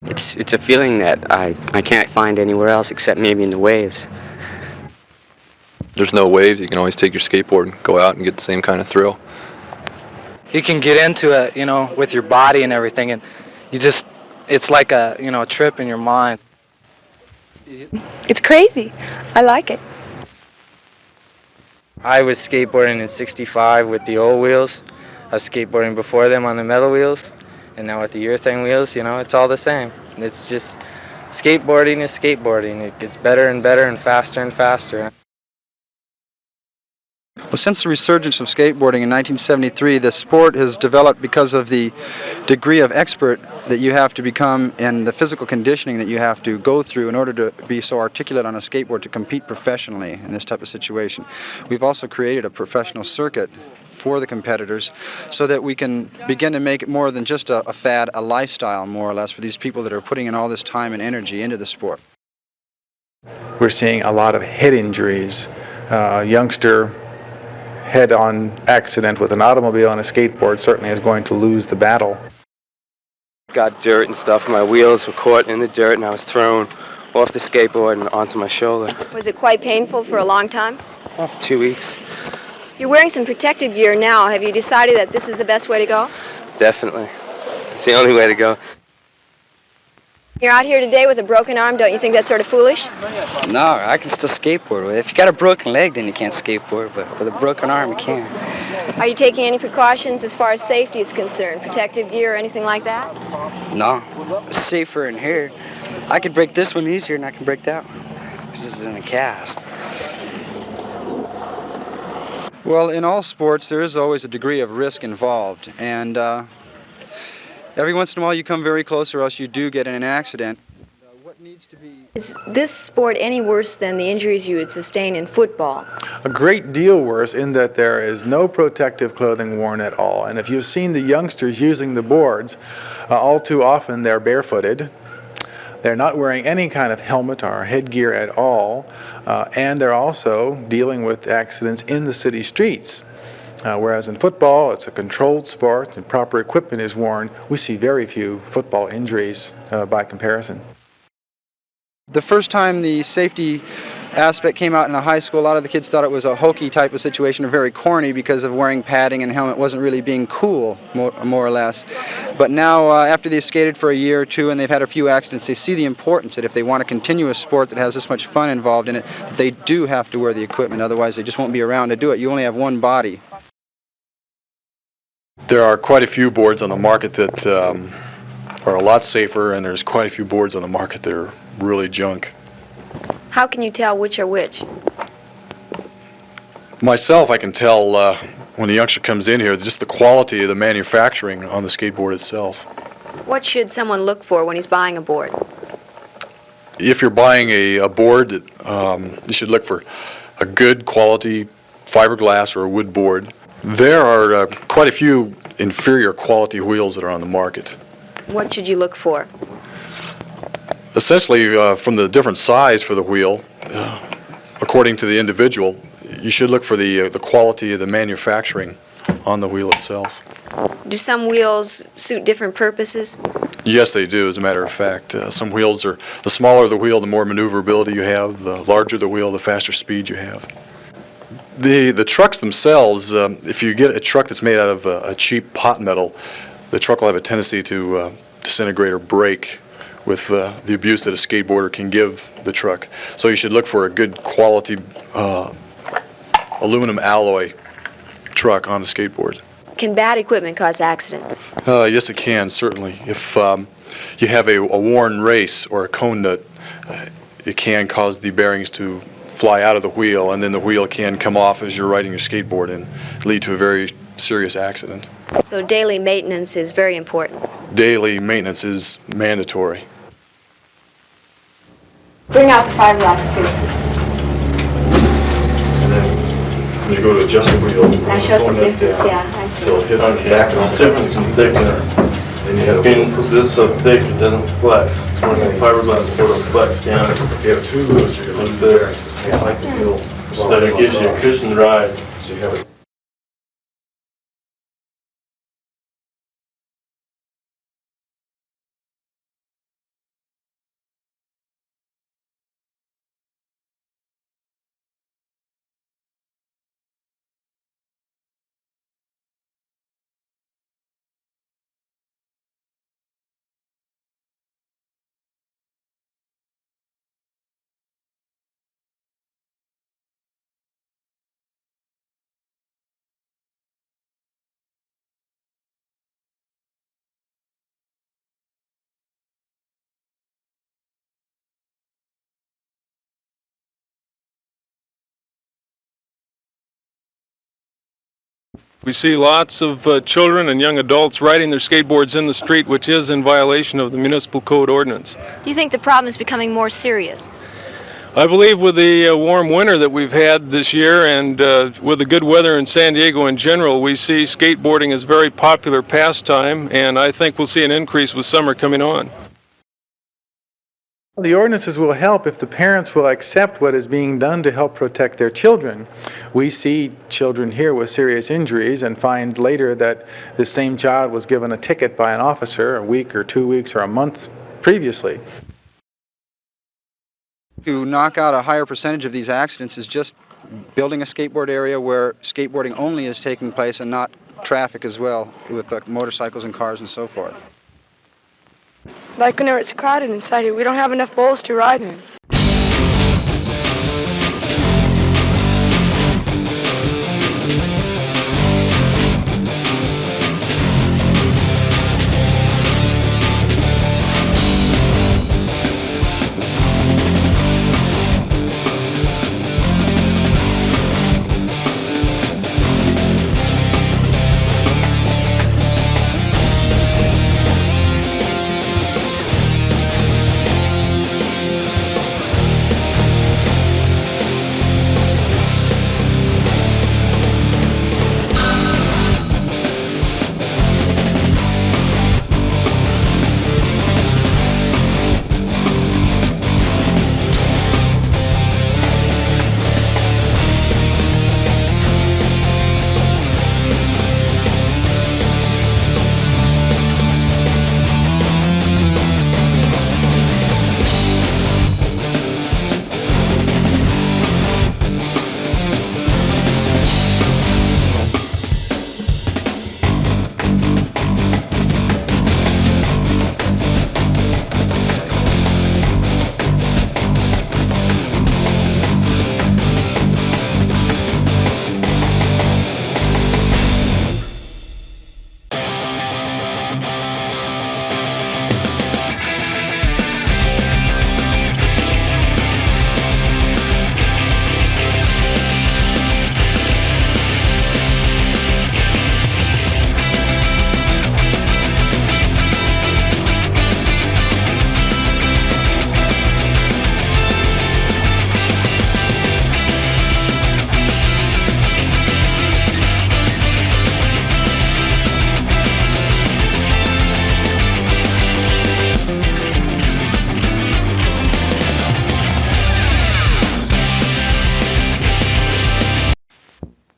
It's a feeling that I can't find anywhere else except maybe in the waves. There's no waves, you can always take your skateboard and go out and get the same kind of thrill. You can get into it, you know, with your body and everything, and it's like a, you know, a trip in your mind. It's crazy. I like it. I was skateboarding in '65 with the old wheels. I was skateboarding before them on the metal wheels, and now with the urethane wheels, you know, it's all the same. It's just, skateboarding is skateboarding. It gets better and better and faster. Well, since the resurgence of skateboarding in 1973, the sport has developed because of the degree of expert that you have to become and the physical conditioning that you have to go through in order to be so articulate on a skateboard to compete professionally in this type of situation. We've also created a professional circuit for the competitors so that we can begin to make it more than just a fad, a lifestyle more or less for these people that are putting in all this time and energy into the sport. We're seeing a lot of head injuries. Youngster head-on accident with an automobile and a skateboard certainly is going to lose the battle. Got dirt and stuff. My wheels were caught in the dirt and I was thrown off the skateboard and onto my shoulder. Was it quite painful for a long time? Oh, for 2 weeks. You're wearing some protective gear now. Have you decided that this is the best way to go? Definitely. It's the only way to go. You're out here today with a broken arm. Don't you think that's sort of foolish? No, I can still skateboard with it. If you got a broken leg, then you can't skateboard, but with a broken arm, you can. Are you taking any precautions as far as safety is concerned? Protective gear or anything like that? No, it's safer in here. I could break this one easier than I can break that one. This is in a cast. Well, in all sports, there is always a degree of risk involved, and every once in a while you come very close or else you do get in an accident. What needs to be... Is this sport any worse than the injuries you would sustain in football? A great deal worse in that there is no protective clothing worn at all. And if you've seen the youngsters using the boards, all too often they're barefooted. They're not wearing any kind of helmet or headgear at all, and they're also dealing with accidents in the city streets. Whereas in football, it's a controlled sport and proper equipment is worn, we see very few football injuries by comparison. The first time the safety aspect came out in a high school, a lot of the kids thought it was a hokey type of situation, or very corny because of wearing padding and helmet wasn't really being cool, more or less. But now, after they've skated for a year or two and they've had a few accidents, they see the importance that if they want to continue a sport that has this much fun involved in it, that they do have to wear the equipment, otherwise they just won't be around to do it. You only have one body. There are quite a few boards on the market that are a lot safer, and there's quite a few boards on the market that are really junk. How can you tell which are which? Myself, I can tell when a youngster comes in here, just the quality of the manufacturing on the skateboard itself. What should someone look for when he's buying a board? If you're buying a board, you should look for a good quality fiberglass or a wood board. There are quite a few inferior quality wheels that are on the market. What should you look for? Essentially, from the different size for the wheel, according to the individual, you should look for the quality of the manufacturing on the wheel itself. Do some wheels suit different purposes? Yes, they do, as a matter of fact. Some wheels are, the smaller the wheel, the more maneuverability you have. The larger the wheel, the faster speed you have. The trucks themselves, if you get a truck that's made out of a cheap pot metal, the truck will have a tendency to disintegrate or break with the abuse that a skateboarder can give the truck. So you should look for a good quality aluminum alloy truck on a skateboard. Can bad equipment cause accidents? Yes, it can, certainly. If you have a worn race or a cone nut, it can cause the bearings to fly out of the wheel, and then the wheel can come off as you're riding your skateboard and lead to a very serious accident. So daily maintenance is very important. Daily maintenance is mandatory. Bring out the fiberglass too. And then when you go to adjust the wheel, Now show some difference, yeah, I see. until it hits the back of the Difference in thickness. Then you have This is so thick it doesn't flex. Whereas the fiberglass board will flex down. if you have two loose, you're going to lose the bearings because you can't like the wheel. So it gives you a cushioned ride. So you have it We see lots of children and young adults riding their skateboards in the street, which is in violation of the municipal code ordinance. Do you think the problem is becoming more serious? I believe with the warm winter that we've had this year and with the good weather in San Diego in general, we see skateboarding as a very popular pastime, and I think we'll see an increase with summer coming on. The ordinances will help if the parents will accept what is being done to help protect their children. We see children here with serious injuries and find later that the same child was given a ticket by an officer a week or 2 weeks or a month previously. To knock out a higher percentage of these accidents is just building a skateboard area where skateboarding only is taking place and not traffic as well, with motorcycles and cars and so forth. Like whenever it's crowded inside here, we don't have enough bowls to ride in.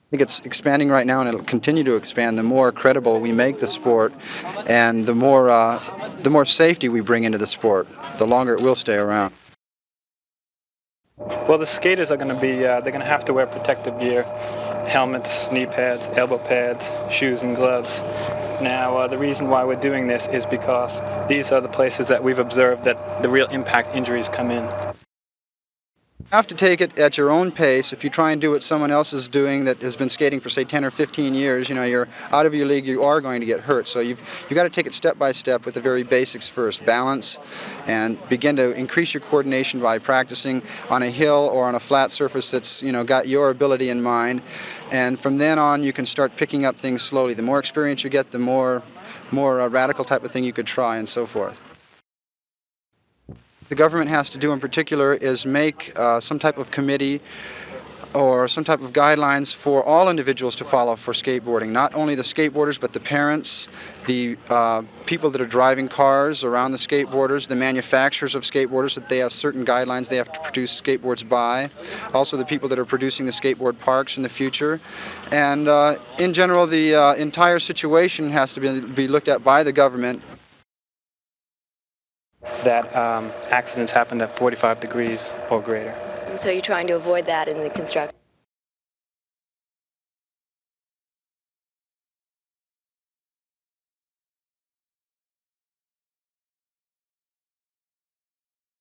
I think it's expanding right now, and it'll continue to expand. The more credible we make the sport, and the more safety we bring into the sport, the longer it will stay around. Well, the skaters are going to be, they're going to have to wear protective gear, helmets, knee pads, elbow pads, shoes and gloves. Now, the reason why we're doing this is because these are the places that we've observed that the real impact injuries come in. You have to take it at your own pace. If you try and do what someone else is doing that has been skating for, say, 10 or 15 years, you know, you're out of your league, you are going to get hurt. So you've got to take it step by step with the very basics first. Balance, and begin to increase your coordination by practicing on a hill or on a flat surface that's, you know, got your ability in mind. And from then on, you can start picking up things slowly. The more experience you get, the more radical type of thing you could try and so forth. The government has to do in particular is make some type of committee or some type of guidelines for all individuals to follow for skateboarding. Not only the skateboarders, but the parents, the people that are driving cars around the skateboarders, the manufacturers of skateboarders, that they have certain guidelines they have to produce skateboards by. Also the people that are producing the skateboard parks in the future. And in general, the entire situation has to be looked at by the government. That accidents happened at 45 degrees or greater. So you're trying to avoid that in the construction?